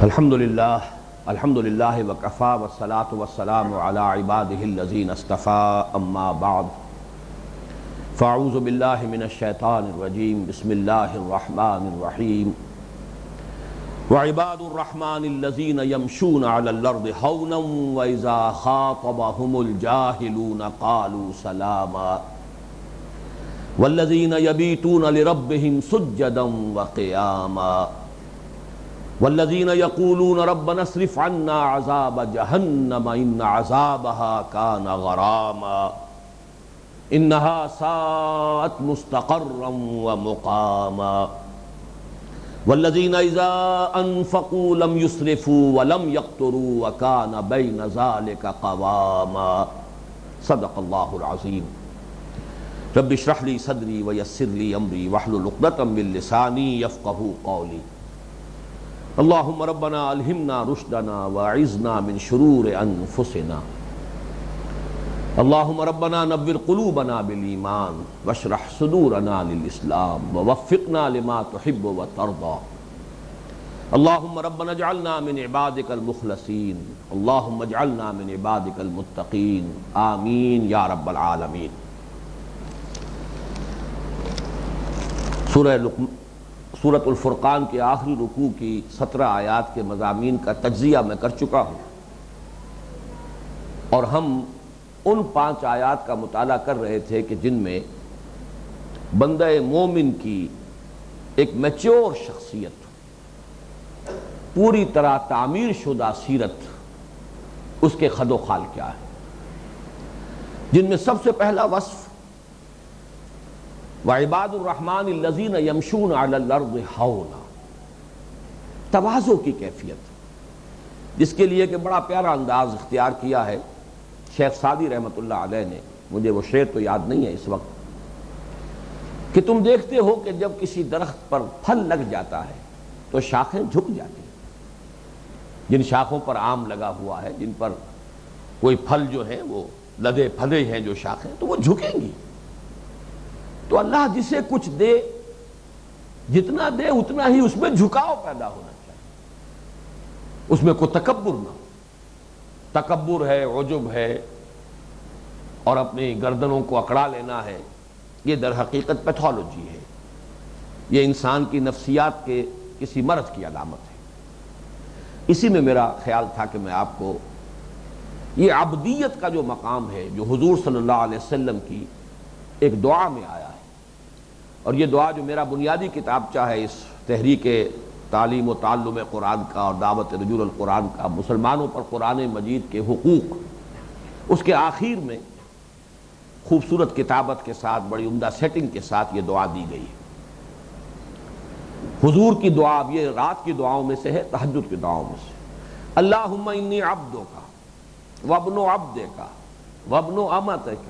الحمدللہ وکفا والصلاة والسلام علی عبادہ الذین اصطفیٰ اما بعد فاعوذ باللہ من الشیطان الرجیم بسم اللہ الرحمن الرحیم وعباد الرحمن الذین یمشون علی الارض ہونا واذا خاطبهم الجاہلون قالوا سلاما والذین یبیتون لربهم سجدا وقیاما والذین یقولون ربنا اصرف عنا عذاب جہنم ان عذابها کان غراما انہا ساءت مستقرا ومقاما والذین اذا انفقوا لم یسرفوا ولم یقتروا وکان بین ذلک قواما صدق اللہ العظیم رب اشرح لی صدری ویسر لی امری واحلل عقدۃ من لسانی یفقہوا قولی اللہم ربنا الہمنا رشدنا واعذنا من شرور انفسنا اللہم ربنا نور قلوبنا بالایمان واشرح صدورنا للاسلام ووفقنا لما تحب وترضى اللہم ربنا اجعلنا من عبادک المخلصین اللہم اجعلنا من عبادک المتقین آمین یا رب العالمین۔ سورۃ الفرقان کے آخری رکوع کی 17 آیات کے مضامین کا تجزیہ میں کر چکا ہوں، اور ہم ان 5 آیات کا مطالعہ کر رہے تھے کہ جن میں بندہ مومن کی ایک میچور شخصیت، پوری طرح تعمیر شدہ سیرت، اس کے خد و خال کیا ہے، جن میں سب سے پہلا وصف وعباد الرحمن الذین یمشون علی الارض ہونا، تواضع کی کیفیت، جس کے لیے کہ بڑا پیارا انداز اختیار کیا ہے شیخ سعدی رحمۃ اللہ علیہ نے۔ مجھے وہ شعر تو یاد نہیں ہے اس وقت، کہ تم دیکھتے ہو کہ جب کسی درخت پر پھل لگ جاتا ہے تو شاخیں جھک جاتی ہیں۔ جن شاخوں پر آم لگا ہوا ہے، جن پر کوئی پھل جو ہیں وہ لدے پھلے ہیں جو شاخیں، تو وہ جھکیں گی۔ تو اللہ جسے کچھ دے، جتنا دے اتنا ہی اس میں جھکاؤ پیدا ہونا چاہیے، اس میں کوئی تکبر نہ ہو۔ تکبر ہے، عجب ہے، اور اپنی گردنوں کو اکڑا لینا ہے، یہ در حقیقت پیتھولوجی ہے، یہ انسان کی نفسیات کے کسی مرض کی علامت ہے۔ اسی میں میرا خیال تھا کہ میں آپ کو یہ عبدیت کا جو مقام ہے، جو حضور صلی اللہ علیہ وسلم کی ایک دعا میں آیا ہے، اور یہ دعا جو میرا بنیادی کتابچہ ہے اس تحریک تعلیم و تعلم قرآن کا اور دعوت رجوع القرآن کا، مسلمانوں پر قرآن مجید کے حقوق، اس کے آخر میں خوبصورت کتابت کے ساتھ، بڑی عمدہ سیٹنگ کے ساتھ یہ دعا دی گئی ہے۔ حضور کی دعا، یہ رات کی دعاؤں میں سے ہے، تہجد کی دعاؤں میں سے۔ اللہم انی عبدک وابن عبدک وابن امتک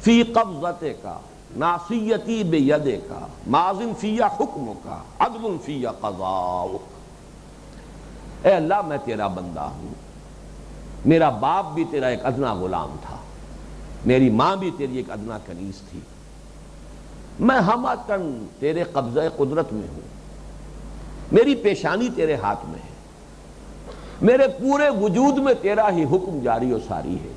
فی قبضتک ناصیتی بیدک ماضٍ فی حکمک عدل فی قضاؤک۔ اے اللہ، میں تیرا بندہ ہوں، میرا باپ بھی تیرا ایک ادنا غلام تھا، میری ماں بھی تیری ایک ادنا کنیز تھی، میں ہمتن تیرے قبضہ قدرت میں ہوں، میری پیشانی تیرے ہاتھ میں ہے، میرے پورے وجود میں تیرا ہی حکم جاری و ساری ہے،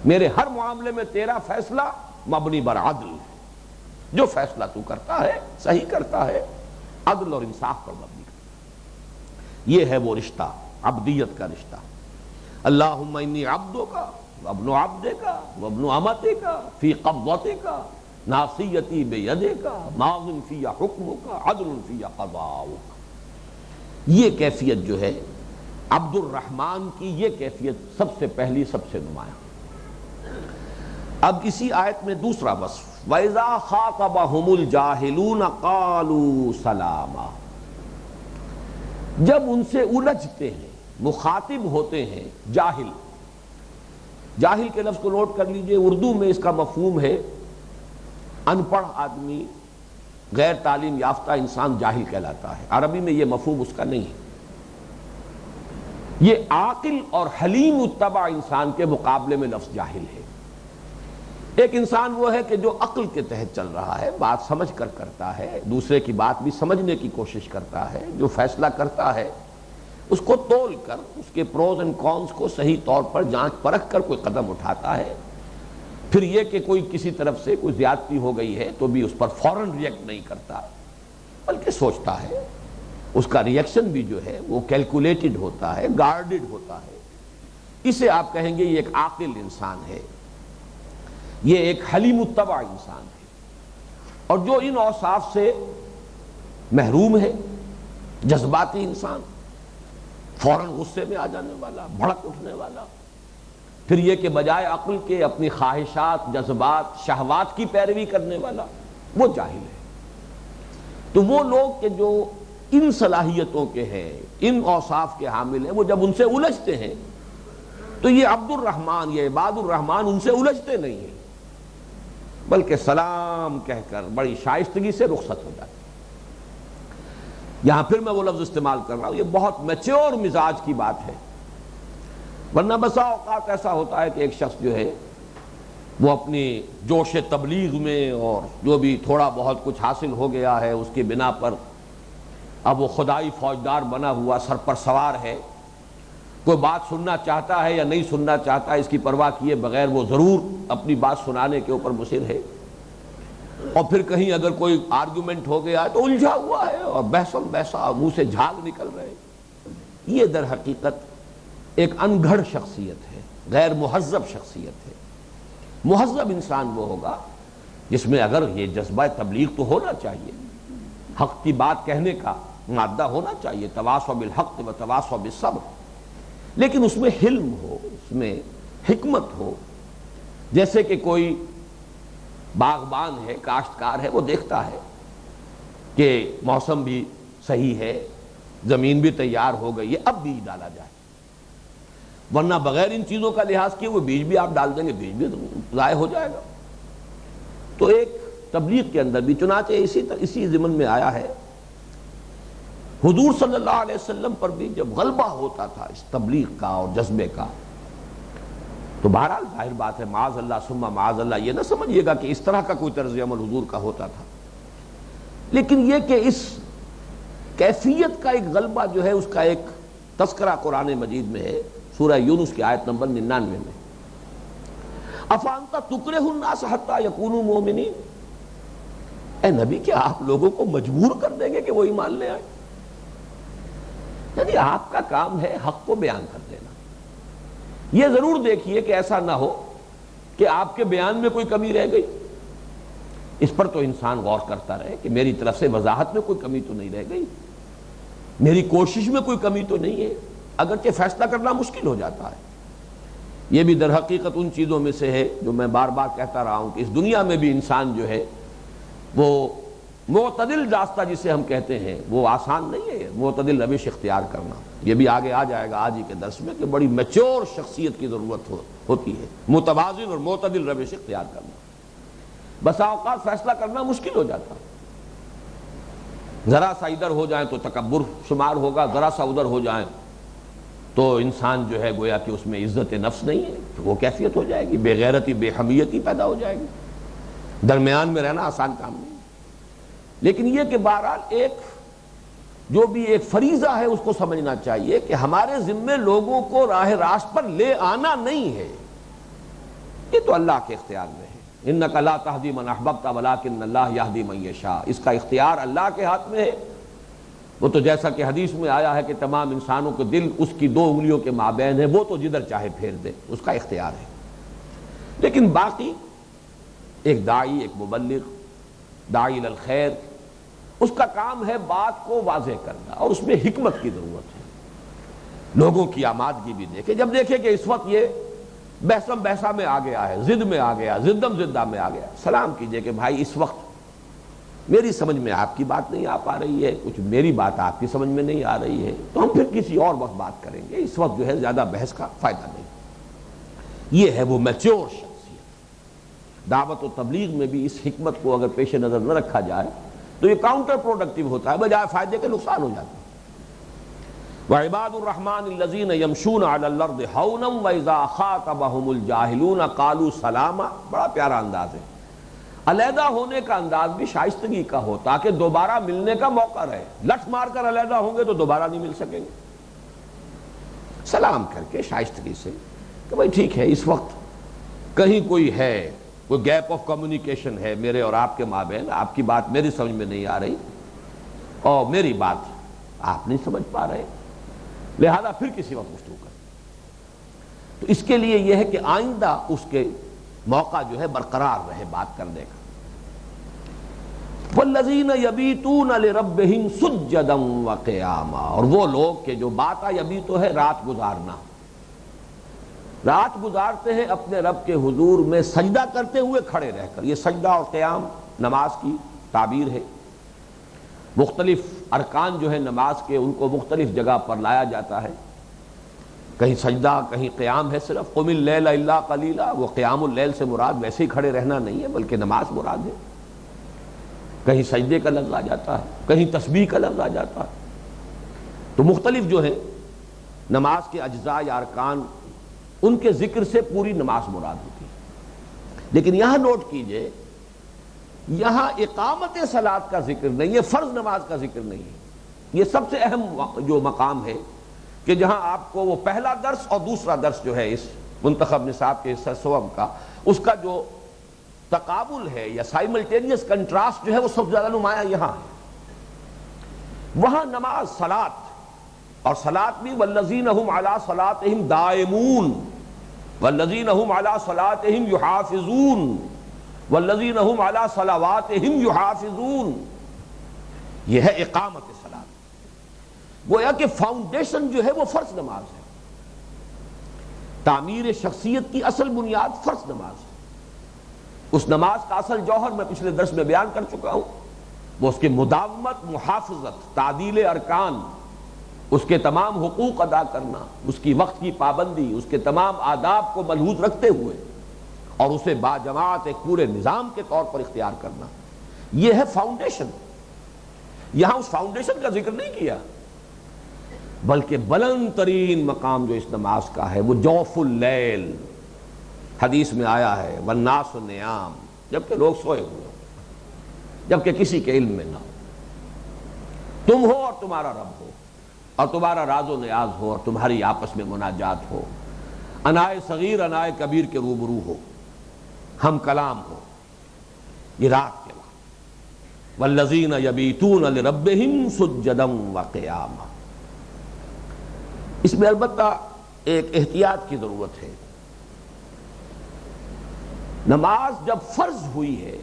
میرے ہر معاملے میں تیرا فیصلہ مبنی بر عدل ہے، جو فیصلہ تو کرتا ہے صحیح کرتا ہے، عدل اور انصاف پر مبنی کرتا ہے۔ یہ ہے وہ رشتہ، عبدیت کا رشتہ۔ اللہم انی عبدک وابن عبدک وابن امتک فی قبضتک ناصیتی بیدک ماضٍ فی حکمک عدل فی قضاؤک۔ یہ کیفیت جو ہے عبد الرحمن کی، یہ کیفیت سب سے پہلی، سب سے نمایاں۔ اب اسی آیت میں دوسرا وصف وَإِذَا خَاطَبَهُمُ الْجَاهِلُونَ قَالُوا سَلَامًا، جب ان سے الجھتے ہیں، مخاطب ہوتے ہیں جاہل۔ جاہل کے لفظ کو نوٹ کر لیجئے، اردو میں اس کا مفہوم ہے ان پڑھ آدمی، غیر تعلیم یافتہ انسان جاہل کہلاتا ہے۔ عربی میں یہ مفہوم اس کا نہیں ہے۔ یہ عاقل اور حلیم متبع انسان کے مقابلے میں لفظ جاہل ہے۔ ایک انسان وہ ہے کہ جو عقل کے تحت چل رہا ہے، بات سمجھ کر کرتا ہے، دوسرے کی بات بھی سمجھنے کی کوشش کرتا ہے، جو فیصلہ کرتا ہے اس کو تول کر اس کے پروز اینڈ کونس کو صحیح طور پر جانچ پرکھ کر کوئی قدم اٹھاتا ہے۔ پھر یہ کہ کوئی کسی طرف سے کوئی زیادتی ہو گئی ہے تو بھی اس پر فوراً ریئیکٹ نہیں کرتا، بلکہ سوچتا ہے، اس کا ریئیکشن بھی جو ہے وہ کیلکولیٹڈ ہوتا ہے، گارڈڈ ہوتا ہے۔ اسے آپ کہیں گے یہ ایک عاقل انسان ہے، یہ ایک حلیم الطبع انسان ہے۔ اور جو ان اوصاف سے محروم ہے، جذباتی انسان، فوراً غصے میں آ جانے والا، بھڑک اٹھنے والا، پھر یہ کہ بجائے عقل کے اپنی خواہشات، جذبات، شہوات کی پیروی کرنے والا، وہ جاہل ہے۔ تو وہ لوگ کہ جو ان صلاحیتوں کے ہیں، ان اوصاف کے حامل ہیں، وہ جب ان سے الجھتے ہیں تو یہ عبد الرحمن، یہ عباد الرحمن ان سے الجھتے نہیں ہیں، بلکہ سلام کہہ کر بڑی شائستگی سے رخصت ہو جاتے ہیں۔ یہاں پھر میں وہ لفظ استعمال کر رہا ہوں، یہ بہت میچور مزاج کی بات ہے، ورنہ بسا اوقات ایسا ہوتا ہے کہ ایک شخص جو ہے وہ اپنی جوش تبلیغ میں اور جو بھی تھوڑا بہت کچھ حاصل ہو گیا ہے اس کی بنا پر اب وہ خدائی فوجدار بنا ہوا سر پر سوار ہے، کوئی بات سننا چاہتا ہے یا نہیں سننا چاہتا ہے اس کی پرواہ کیے بغیر وہ ضرور اپنی بات سنانے کے اوپر مصر ہے، اور پھر کہیں اگر کوئی آرگومنٹ ہو گیا ہے تو الجھا ہوا ہے اور بحثم بحثا منہ سے جھاگ نکل رہے۔ یہ در حقیقت ایک انگھڑ شخصیت ہے، غیر مہذب شخصیت ہے۔ مہذب انسان وہ ہوگا جس میں اگر یہ جذبہ تبلیغ تو ہونا چاہیے، حق کی بات کہنے کا مادہ ہونا چاہیے، تواصوا بالحق و تواصوا بالصبر، لیکن اس میں حلم ہو، اس میں حکمت ہو۔ جیسے کہ کوئی باغبان ہے، کاشتکار ہے، وہ دیکھتا ہے کہ موسم بھی صحیح ہے، زمین بھی تیار ہو گئی ہے، اب بیج ڈالا جائے، ورنہ بغیر ان چیزوں کا لحاظ کیے وہ بیج بھی آپ ڈال دیں گے، بیج بھی ضائع ہو جائے گا۔ تو ایک تبلیغ کے اندر بھی چنانچہ اسی ضمن میں آیا ہے، حضور صلی اللہ علیہ وسلم پر بھی جب غلبہ ہوتا تھا اس تبلیغ کا اور جذبے کا، تو بہرحال ظاہر بات ہے، معاذ اللہ ثم معاذ اللہ یہ نہ سمجھیے گا کہ اس طرح کا کوئی طرز عمل حضور کا ہوتا تھا، لیکن یہ کہ اس کیفیت کا ایک غلبہ جو ہے اس کا ایک تذکرہ قرآن مجید میں ہے، سورہ یونس کی آیت نمبر 99 میں، افانت تکرہ الناس حتی یکونوا مؤمنین، اے نبی کیا آپ لوگوں کو مجبور کر دیں گے کہ وہ ایمان لے آئے؟ یعنی آپ کا کام ہے حق کو بیان کر دینا، یہ ضرور دیکھیے کہ ایسا نہ ہو کہ آپ کے بیان میں کوئی کمی رہ گئی، اس پر تو انسان غور کرتا رہے کہ میری طرف سے وضاحت میں کوئی کمی تو نہیں رہ گئی، میری کوشش میں کوئی کمی تو نہیں ہے، اگرچہ فیصلہ کرنا مشکل ہو جاتا ہے۔ یہ بھی در حقیقت ان چیزوں میں سے ہے جو میں بار بار کہتا رہا ہوں کہ اس دنیا میں بھی انسان جو ہے وہ معتدل راستہ جسے ہم کہتے ہیں وہ آسان نہیں ہے، معتدل روش اختیار کرنا، یہ بھی آگے آ جائے گا آج ہی کے درس میں کہ بڑی میچور شخصیت کی ضرورت ہوتی ہے، متوازن اور معتدل روش اختیار کرنا۔ بسا اوقات فیصلہ کرنا مشکل ہو جاتا، ذرا سا ادھر ہو جائیں تو تکبر شمار ہوگا، ذرا سا ادھر ہو جائیں تو انسان جو ہے گویا کہ اس میں عزت نفس نہیں ہے، تو وہ کیفیت ہو جائے گی، بے غیرتی بے حمیتی پیدا ہو جائے گی، درمیان میں رہنا آسان کام نہیں۔ لیکن یہ کہ بہرحال ایک جو بھی ایک فریضہ ہے اس کو سمجھنا چاہیے کہ ہمارے ذمے لوگوں کو راہ راست پر لے آنا نہیں ہے، یہ تو اللہ کے اختیار میں ہے، انک لا تہدی من احببت ولکن اللہ یہدی من یشاء، اس کا اختیار اللہ کے ہاتھ میں ہے۔ وہ تو جیسا کہ حدیث میں آیا ہے کہ تمام انسانوں کے دل اس کی 2 انگلیوں کے مابین ہے، وہ تو جدھر چاہے پھیر دے، اس کا اختیار ہے۔ لیکن باقی ایک داعی، ایک مبلغ، داعی الخیر، اس کا کام ہے بات کو واضح کرنا، اور اس میں حکمت کی ضرورت ہے، لوگوں کی آمادگی بھی دیکھے، جب دیکھے کہ اس وقت یہ بحثم بحثا میں آ گیا ہے، ضد میں آ گیا، زدم زدہ میں آ گیا، سلام کیجئے کہ بھائی اس وقت میری سمجھ میں آپ کی بات نہیں آ پا رہی ہے، کچھ میری بات آپ کی سمجھ میں نہیں آ رہی ہے، تو ہم پھر کسی اور وقت بات کریں گے، اس وقت جو ہے زیادہ بحث کا فائدہ نہیں۔ یہ ہے وہ میچور شخصیت۔ دعوت و تبلیغ میں بھی اس حکمت کو اگر پیش نظر نہ رکھا جائے تو یہ کاؤنٹر پروڈکٹیو ہوتا ہے، بجائے فائدے کے نقصان ہو جاتا ہے۔ وعباد الرحمن الذین یمشون علی الارض ہونا واذا خاطبهم الجاہلون قالوا سلاما. بڑا پیارا انداز ہے. علیحدہ ہونے کا انداز بھی شائستگی کا ہو تاکہ دوبارہ ملنے کا موقع رہے. لٹ مار کر علیحدہ ہوں گے تو دوبارہ نہیں مل سکیں گے. سلام کر کے شائستگی سے کہ بھائی ٹھیک ہے اس وقت کہیں کوئی ہے، کوئی گیپ آف کمیونیکیشن ہے میرے اور آپ کے مابین، آپ کی بات میری سمجھ میں نہیں آ رہی اور میری بات آپ نہیں سمجھ پا رہے، لہذا پھر کسی وقت گفتگو کریں. تو اس کے لیے یہ ہے کہ آئندہ اس کے موقع جو ہے برقرار رہے بات کرنے کا. والذین یبیتون لربہم سجدا وقیاما. اور وہ لوگ کہ جو باتا یبیتو ہے رات گزارنا، رات گزارتے ہیں اپنے رب کے حضور میں سجدہ کرتے ہوئے کھڑے رہ کر. یہ سجدہ اور قیام نماز کی تعبیر ہے. مختلف ارکان جو ہے نماز کے ان کو مختلف جگہ پر لایا جاتا ہے. کہیں سجدہ کہیں قیام ہے. صرف قم اللیل الا قلیلا، وہ قیام اللیل سے مراد ویسے ہی کھڑے رہنا نہیں ہے بلکہ نماز مراد ہے. کہیں سجدے کا لفظ آ جاتا ہے، کہیں تسبیح کا لفظ آ جاتا ہے. تو مختلف جو ہے نماز کے اجزاء یا ارکان ان کے ذکر سے پوری نماز مراد ہوتی ہے. لیکن یہاں نوٹ کیجئے یہاں اقامت صلاۃ کا ذکر نہیں ہے، فرض نماز کا ذکر نہیں ہے. یہ سب سے اہم جو مقام ہے کہ جہاں آپ کو وہ پہلا درس اور دوسرا درس جو ہے اس منتخب نصاب کے حصہ سوم کا، اس کا جو تقابل ہے یا سائملٹینیس کنٹراسٹ جو ہے وہ سب سے زیادہ نمایاں یہاں ہے. وہاں نماز صلاۃ، اور صلاۃ بھی والذین هم علی صلاتہم دائمون، والذین هم علی صلاتہم یحافظون، والذین هم علی صلواتہم یحافظون. یہ ہے اقامت صلاۃ. گویا کہ فاؤنڈیشن جو ہے وہ فرض نماز ہے. تعمیر شخصیت کی اصل بنیاد فرض نماز ہے. اس نماز کا اصل جوہر میں پچھلے درس میں بیان کر چکا ہوں. وہ اس کی مداومت، محافظت، تعدیل ارکان، اس کے تمام حقوق ادا کرنا، اس کی وقت کی پابندی، اس کے تمام آداب کو ملحوظ رکھتے ہوئے اور اسے باجماعت ایک پورے نظام کے طور پر اختیار کرنا. یہ ہے فاؤنڈیشن. یہاں اس فاؤنڈیشن کا ذکر نہیں کیا بلکہ بلند ترین مقام جو اس نماز کا ہے وہ جوف اللیل. حدیث میں آیا ہے والناس نیام، جبکہ لوگ سوئے ہوئے ہو، جبکہ کسی کے علم میں نہ ہو. تم ہو اور تمہارا رب ہو اور تمہارا راز و نیاز ہو اور تمہاری آپس میں مناجات ہو، انائے صغیر انائے کبیر کے روبرو ہو، ہم کلام ہو. یہ رات کے وقت والذین یبیتون لربہم سجدا وقیاما. اس میں البتہ ایک احتیاط کی ضرورت ہے. نماز جب فرض ہوئی ہے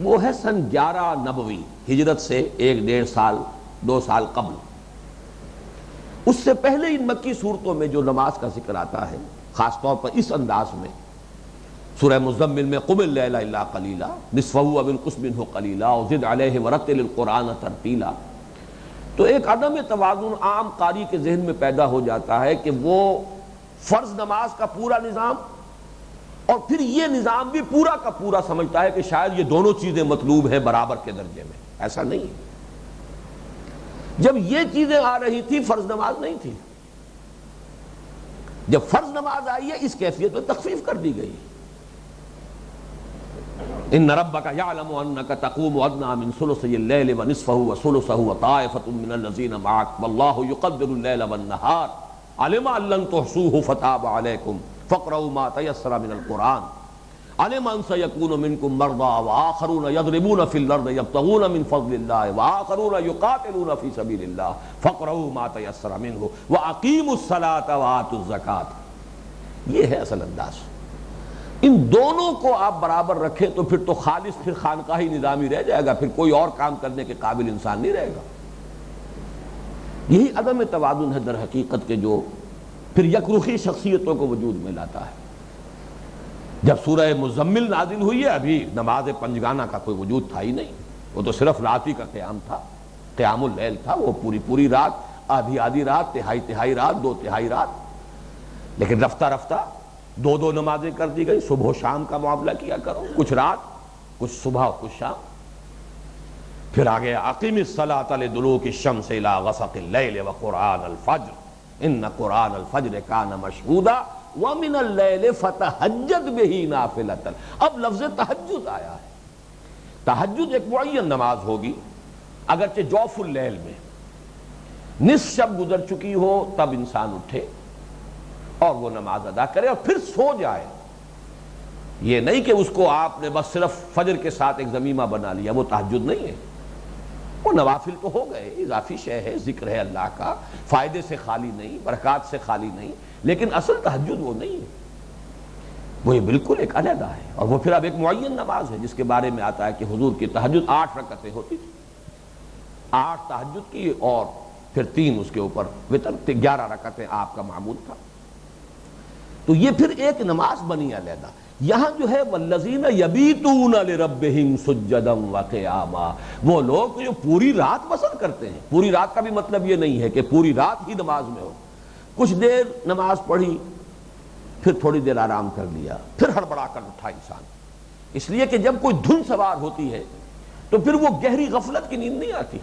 وہ ہے سن 11 نبوی، ہجرت سے 1-1.5 سال 2 سال قبل. اس سے پہلے ان مکی صورتوں میں جو نماز کا ذکر آتا ہے خاص طور پر اس انداز میں سورہ مزمل میں قم اللیل الا قلیلا نصفہ او انقص منہ قلیلا وزد علیہ ورتل القرآن ترتیلا، تو ایک عدم توازن عام قاری کے ذہن میں پیدا ہو جاتا ہے کہ وہ فرض نماز کا پورا نظام اور پھر یہ نظام بھی پورا کا پورا سمجھتا ہے کہ شاید یہ دونوں چیزیں مطلوب ہیں برابر کے درجے میں. ایسا نہیں ہے. جب یہ چیزیں آ رہی تھی فرض نماز نہیں تھی. جب فرض نماز آئی ہے اس کیفیت میں تخفیف کر دی گئی. ان ربک یعلم انک تقوم ادنی من ثلثی اللیل ونصفہ وثلثہ وطائفۃ من الذین معک واللہ یقدر اللیل والنہار علم ان لن تحصوہ فتاب علیکم فاقرؤوا ما تیسر من القرآن علم ان سیکون منکم مرضی وآخرون یضربون فی الارض یبتغون من فضل اللہ وآخرون یقاتلون فی سبیل اللہ فاقرؤوا ما تیسر منہ واقیموا الصلاۃ وآتوا الزکاۃ. یہ ہے اصل انداز. ان دونوں کو آپ برابر رکھیں تو پھر تو خالص پھر خانقاہی نظامی رہ جائے گا، پھر کوئی اور کام کرنے کے قابل انسان نہیں رہے گا. یہی عدم توازن ہے در حقیقت کے جو پھر یکرخی شخصیتوں کو وجود میں لاتا ہے. جب سورہ مزمل نازل ہوئی ہے ابھی نماز پنجگانہ کا کوئی وجود تھا ہی نہیں. وہ تو صرف رات ہی کا قیام تھا، قیام اللیل تھا. وہ پوری رات، آدھی رات، تہائی رات، 2 تہائی رات. لیکن رفتہ رفتہ 2 نمازیں کر دی گئی. صبح و شام کا معاملہ کیا کرو، کچھ رات، کچھ صبح اور کچھ شام. پھر آگے اقیم الصلاۃ لدلوک الشمس الی غسق اللیل وقرآن الفجر ان قرآن الفجر کان مشہودا ومن اللیل فتہجد بہ نافلۃ۔ اب لفظ تہجد آیا ہے۔ تہجد ایک معین نماز ہوگی، اگرچہ جوف اللیل میں نصف شب گزر چکی ہو تب انسان اٹھے اور وہ نماز ادا کرے اور پھر سو جائے۔ یہ نہیں کہ اس کو آپ نے بس صرف فجر کے ساتھ ایک ضمیمہ بنا لیا، وہ تہجد نہیں ہے۔ وہ نوافل تو ہو گئے، اضافی شے ہے، ذکر ہے اللہ کا، فائدے سے خالی نہیں، برکات سے خالی نہیں، لیکن اصل تہجد وہ نہیں ہے، وہ یہ بالکل ایک علیحدہ ہے۔ اور وہ پھر اب ایک معین نماز ہے جس کے بارے میں آتا ہے کہ حضور کی تہجد 8 رکعتیں ہوتی تھی، 8 تہجد کی اور پھر 3 اس کے اوپر وتر، 11 رکعتیں آپ کا معمول تھا۔ تو یہ پھر ایک نماز بنی علیحدہ۔ یہاں جو ہے والذین یبیتون لربہم سجدا وقیاما، وہ لوگ جو پوری رات بسر کرتے ہیں۔ پوری رات کا بھی مطلب یہ نہیں ہے کہ پوری رات ہی نماز میں ہو، کچھ دیر نماز پڑھی پھر تھوڑی دیر آرام کر لیا، پھر ہڑبڑا کر اٹھا انسان، اس لیے کہ جب کوئی دھن سوار ہوتی ہے تو پھر وہ گہری غفلت کی نیند نہیں آتی،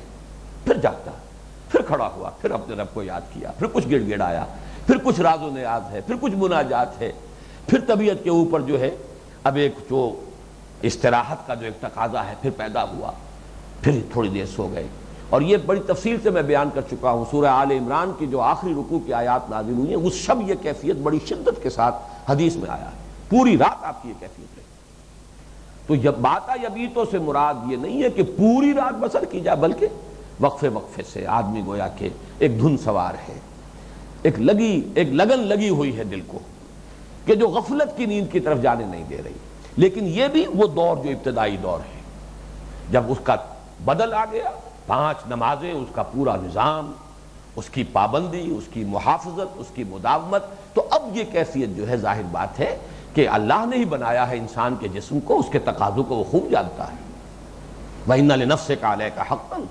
پھر جاگتا، پھر کھڑا ہوا، پھر اپنے رب کو یاد کیا، پھر کچھ گڑ گڑایا، پھر کچھ راز و نیاز ہے، پھر کچھ مناجات ہے، پھر طبیعت کے اوپر جو ہے اب ایک جو استراحت کا جو ایک تقاضا ہے پھر پیدا ہوا، پھر تھوڑی دیر سو گئے۔ اور یہ بڑی تفصیل سے میں بیان کر چکا ہوں، سورہ آل عمران کی جو آخری رکوع کی آیات نازل ہوئی ہیں اس شب یہ کیفیت بڑی شدت کے ساتھ حدیث میں آیا ہے، پوری رات آپ کی یہ کیفیت رہی۔ تو جب باتا یبیتوں سے مراد یہ نہیں ہے کہ پوری رات بسر کی جائے، بلکہ وقفے وقفے سے آدمی گویا کہ ایک دھن سوار ہے، ایک لگن لگی ہوئی ہے دل کو کہ جو غفلت کی نیند کی طرف جانے نہیں دے رہی۔ لیکن یہ بھی وہ دور جو ابتدائی دور ہے، جب اس کا بدل آ گیا، 5 نمازیں، اس کا پورا نظام، اس کی پابندی، اس کی محافظت، اس کی مداومت، تو اب یہ کیفیت جو ہے ظاہر بات ہے کہ اللہ نے ہی بنایا ہے انسان کے جسم کو، اس کے تقاضوں کو وہ خوب جانتا ہے۔ وَإِنَّ لِنَفْسِكَ عَلَيْكَ حَقًّا،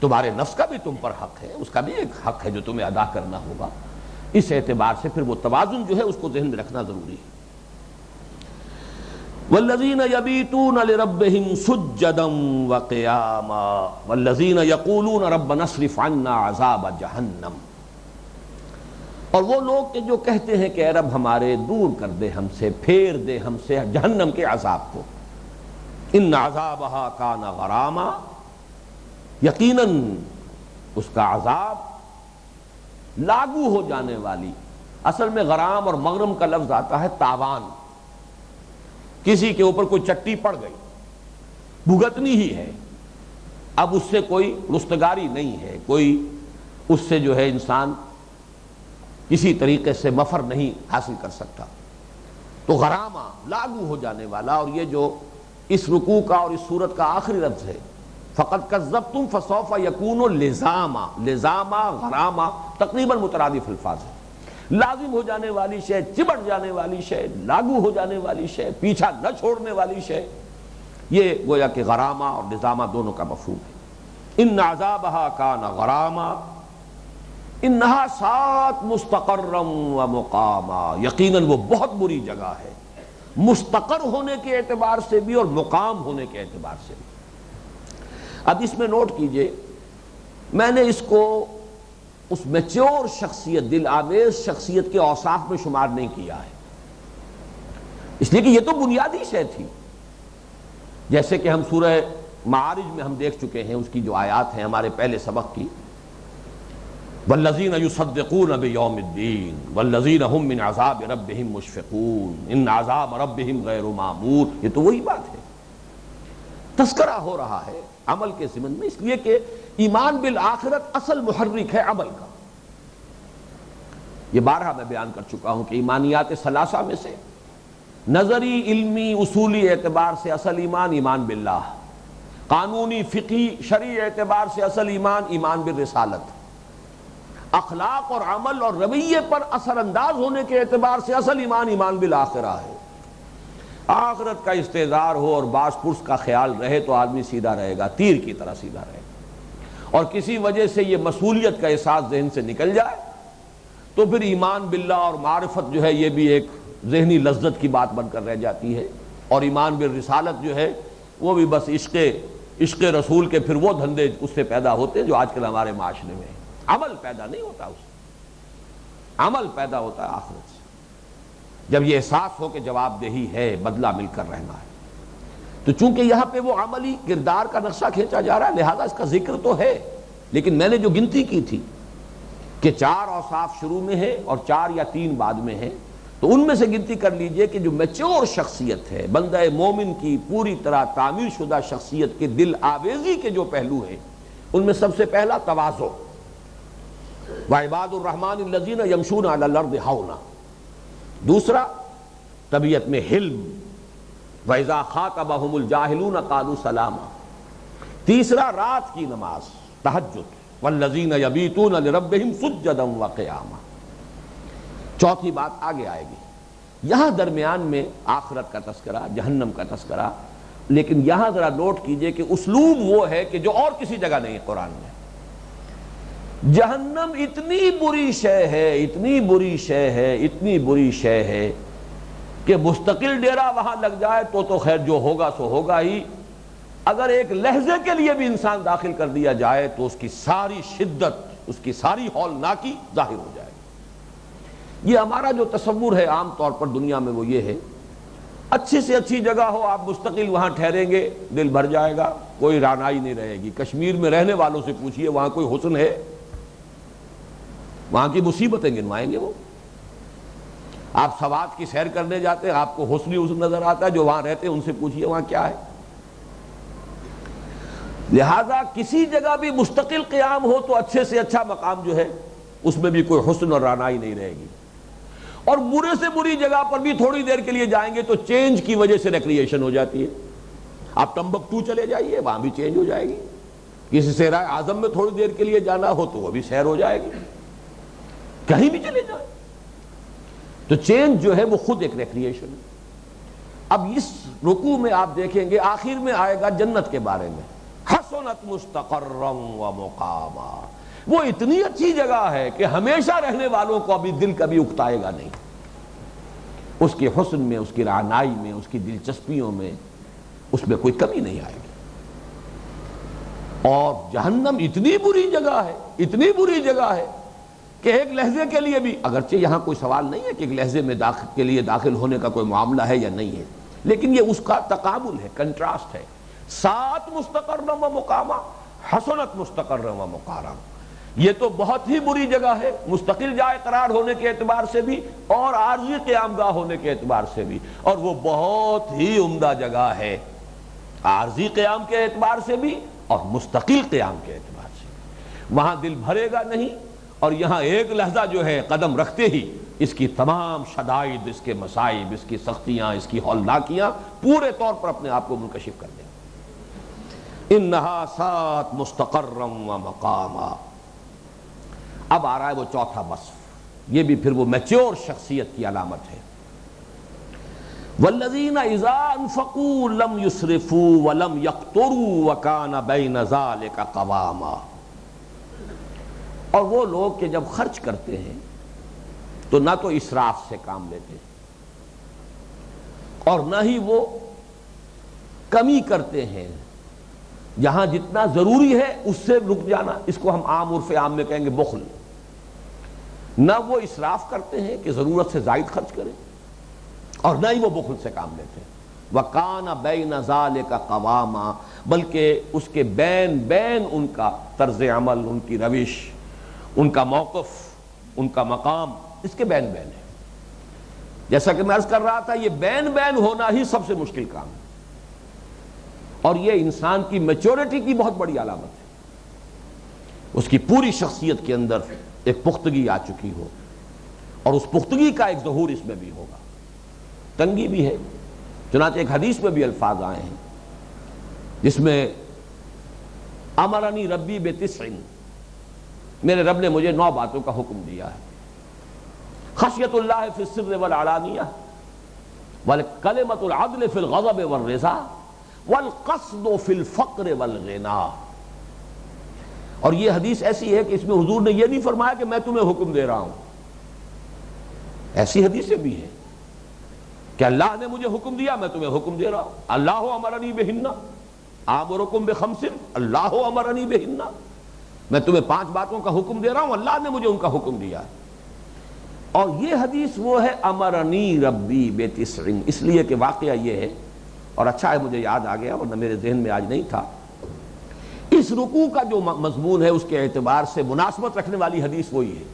تمہارے نفس کا بھی تم پر حق ہے، اس کا بھی ایک حق ہے جو تمہیں ادا کرنا ہوگا۔ اس اعتبار سے پھر وہ توازن جو ہے اس کو ذہن میں رکھنا ضروری ہے۔ والذین یبیتون لربہم سجدا وقیاما والذین یقولون ربنا اصرف عنا عذاب جہنم، اور وہ لوگ کہ جو کہتے ہیں کہ اے رب ہمارے دور کر دے ہم سے، پھیر دے ہم سے جہنم کے عذاب کو، ان عذابہا کان غراما، یقیناً اس کا عذاب لاگو ہو جانے والی، اصل میں غرام اور مغرم کا لفظ آتا ہے تاوان، کسی کے اوپر کوئی چٹی پڑ گئی، بھگتنی ہی ہے، اب اس سے کوئی رستگاری نہیں ہے، کوئی اس سے جو ہے انسان کسی طریقے سے مفر نہیں حاصل کر سکتا، تو غرامہ لاگو ہو جانے والا۔ اور یہ جو اس رکوع کا اور اس سورت کا آخری لفظ ہے فقد کذبتم فسوف یکون لزاما، لزاما غراما تقریباً مترادف الفاظ ہے، لازم ہو جانے والی شے، چمٹ جانے والی شے، لاگو ہو جانے والی شے، پیچھا نہ چھوڑنے والی شے، یہ گویا کہ غرامہ اور لزامہ دونوں کا مفہوم ہے۔ ان عذابہا کان غراما انہا سات مستقرا و مقاما، یقیناً وہ بہت بری جگہ ہے، مستقر ہونے کے اعتبار سے بھی اور مقام ہونے کے اعتبار سے بھی۔ اب اس میں نوٹ کیجئے، میں نے اس کو اس میچور شخصیت، دل آویز شخصیت کے اوصاف میں شمار نہیں کیا ہے، اس لیے کہ یہ تو بنیادی شے تھی، جیسے کہ ہم سورہ معارج میں ہم دیکھ چکے ہیں، اس کی جو آیات ہیں ہمارے پہلے سبق کی، والذین یصدقون بیوم الدین والذین هم من عذاب ربہم مشفقون ان عذاب ربہم غیر معمول، یہ تو وہی بات ہے، تذکرہ ہو رہا ہے عمل کے ضمن میں، اس لیے کہ ایمان بالآخرت اصل محرک ہے عمل کا۔ یہ بارہا میں بیان کر چکا ہوں کہ ایمانیات ثلاثہ میں سے نظری، علمی، اصولی اعتبار سے اصل ایمان ایمان باللہ، قانونی، فقہی، شرعی اعتبار سے اصل ایمان ایمان بالرسالت، اخلاق اور عمل اور رویے پر اثر انداز ہونے کے اعتبار سے اصل ایمان ایمان بالآخرہ ہے۔ آخرت کا استحضار ہو اور باس پرس کا خیال رہے تو آدمی سیدھا رہے گا، تیر کی طرح سیدھا رہے گا، اور کسی وجہ سے یہ مسئولیت کا احساس ذہن سے نکل جائے تو پھر ایمان باللہ اور معرفت جو ہے یہ بھی ایک ذہنی لذت کی بات بن کر رہ جاتی ہے، اور ایمان بالرسالت جو ہے وہ بھی بس عشق عشق رسول کے پھر وہ دھندے اس سے پیدا ہوتے ہیں جو آج کل ہمارے معاشرے میں ہیں۔ عمل پیدا نہیں ہوتا اس سے، عمل پیدا ہوتا ہے آخرت سے، جب یہ احساس ہو کہ جواب دہی ہے، بدلہ مل کر رہنا ہے۔ تو چونکہ یہاں پہ وہ عملی کردار کا نقشہ کھینچا جا رہا ہے، لہذا اس کا ذکر تو ہے، لیکن میں نے جو گنتی کی تھی کہ 4 اوصاف شروع میں ہے اور 4 یا 3 بعد میں ہے، تو ان میں سے گنتی کر لیجئے کہ جو میچور شخصیت ہے، بندہ مومن کی پوری طرح تعمیر شدہ شخصیت کے دل آویزی کے جو پہلو ہیں، ان میں سب سے پہلا تواضع، وعباد الرحمن الذین یمشون علی الارض ہونا، دوسرا طبیعت میں حلم، وَإِذَا خَاطَبَهُمُ الْجَاهِلُونَ قَالُوا سَلَامًا، تیسرا رات کی نماز تہجد، وَالَّذِينَ يَبِيتُونَ لِرَبِّهِمْ سُجَّدًا وَقِيَامًا، چوتھی بات آگے آئے گی۔ یہاں درمیان میں آخرت کا تذکرہ، جہنم کا تذکرہ، لیکن یہاں ذرا نوٹ کیجئے کہ اسلوب وہ ہے کہ جو اور کسی جگہ نہیں ہے قرآن میں۔ جہنم اتنی بری شے ہے، اتنی بری شے ہے، اتنی بری شے ہے کہ مستقل ڈیرا وہاں لگ جائے تو خیر جو ہوگا سو ہوگا ہی، اگر ایک لہجے کے لیے بھی انسان داخل کر دیا جائے تو اس کی ساری شدت، اس کی ساری ہولناکی ظاہر ہو جائے گی۔ یہ ہمارا جو تصور ہے عام طور پر دنیا میں وہ یہ ہے، اچھی سے اچھی جگہ ہو، آپ مستقل وہاں ٹھہریں گے، دل بھر جائے گا، کوئی رعنائی نہیں رہے گی۔ کشمیر میں رہنے والوں سے پوچھئے وہاں کوئی حسن ہے؟ وہاں کی مصیبتیں گنوائیں گے وہ۔ آپ سوات کی سیر کرنے جاتے ہیں، آپ کو حسن نظر آتا ہے، جو وہاں رہتے ہیں ان سے پوچھئے وہاں کیا ہے۔ لہذا کسی جگہ بھی مستقل قیام ہو تو اچھے سے اچھا مقام جو ہے اس میں بھی کوئی حسن اور رعنائی نہیں رہے گی، اور برے سے بری جگہ پر بھی تھوڑی دیر کے لیے جائیں گے تو چینج کی وجہ سے ریکریشن ہو جاتی ہے۔ آپ ٹمبکٹو چلے جائیے، وہاں بھی چینج ہو جائے گی، کسی صحرائے اعظم میں تھوڑی دیر کے لیے جانا ہو تو وہ بھی سیر ہو جائے گی، کہیں بھی چلے جائیں تو چینج جو ہے وہ خود ایک ریکریشن ہے۔ اب اس رکوع میں آپ دیکھیں گے آخر میں آئے گا جنت کے بارے میں، حسنت مستقرا و مقاما، وہ اتنی اچھی جگہ ہے کہ ہمیشہ رہنے والوں کو ابھی دل کبھی اکتائے گا نہیں، اس کے حسن میں، اس کی رعنائی میں، اس کی دلچسپیوں میں، اس میں کوئی کمی نہیں آئے گی۔ اور جہنم اتنی بری جگہ ہے، اتنی بری جگہ ہے کہ ایک لحظے کے لیے بھی، اگرچہ یہاں کوئی سوال نہیں ہے کہ ایک لحظے میں کے لیے داخل ہونے کا کوئی معاملہ ہے یا نہیں ہے، لیکن یہ اس کا تقابل ہے، کنٹراسٹ ہے۔ 7 مستقرا و مقاما، حسنت مستقرا و مقاما، یہ تو بہت ہی بری جگہ ہے مستقل جائے قرار ہونے کے اعتبار سے بھی اور عارضی قیام گاہ ہونے کے اعتبار سے بھی، اور وہ بہت ہی عمدہ جگہ ہے عارضی قیام کے اعتبار سے بھی اور مستقل قیام کے اعتبار سے۔ وہاں دل بھرے گا نہیں، اور یہاں ایک لحظہ جو ہے قدم رکھتے ہی اس کی تمام شدائد، اس کے مصائب، اس کی سختیاں، اس کی ہولناکیاں پورے طور پر اپنے آپ کو منکشف کر دیں۔ انہا سات مستقرا و مقاما، اب آ رہا ہے وہ چوتھا وصف، یہ بھی پھر وہ میچور شخصیت کی علامت ہے۔ والذین اذا انفقوا لم یسرفوا ولم یقتروا وکان بین ذلک قواما، اور وہ لوگ کہ جب خرچ کرتے ہیں تو نہ تو اسراف سے کام لیتے اور نہ ہی وہ کمی کرتے ہیں، جہاں جتنا ضروری ہے اس سے رک جانا، اس کو ہم عام عرف عام میں کہیں گے بخل۔ نہ وہ اسراف کرتے ہیں کہ ضرورت سے زائد خرچ کریں، اور نہ ہی وہ بخل سے کام لیتے ہیں۔ وَكَانَ بَيْنَ ذَلِكَ قَوَامًا، بلکہ اس کے بین بین ان کا طرز عمل، ان کی روش، ان کا موقف، ان کا مقام اس کے بین بین ہے۔ جیسا کہ میں عرض کر رہا تھا، یہ بین بین ہونا ہی سب سے مشکل کام ہے، اور یہ انسان کی میچورٹی کی بہت بڑی علامت ہے۔ اس کی پوری شخصیت کے اندر ایک پختگی آ چکی ہو، اور اس پختگی کا ایک ظہور اس میں بھی ہوگا۔ تنگی بھی ہے، چنانچہ ایک حدیث میں بھی الفاظ آئے ہیں جس میں امرنی ربی بتسع، میرے رب نے مجھے 9 باتوں کا حکم دیا ہے۔ خشیت اللہ فی السر والعلانیہ، والکلمۃ العدل فی الغضب والرضا، والقصد فی الفقر والغنا۔ اور یہ حدیث ایسی ہے کہ اس میں حضور نے یہ نہیں فرمایا کہ میں تمہیں حکم دے رہا ہوں، ایسی حدیثیں بھی ہیں کہ اللہ نے مجھے حکم دیا، میں تمہیں حکم دے رہا ہوں، اللہ امرنی بہن، آمرکم بخمس اللہ امرنی بہن، میں تمہیں 5 باتوں کا حکم دے رہا ہوں، اللہ نے مجھے ان کا حکم دیا ہے۔ اور یہ حدیث وہ ہے امرنی ربی بتسع، اس لیے کہ واقعہ یہ ہے، اور اچھا ہے مجھے یاد آ گیا ورنہ میرے ذہن میں آج نہیں تھا، اس رکوع کا جو مضمون ہے اس کے اعتبار سے مناسبت رکھنے والی حدیث وہی ہے،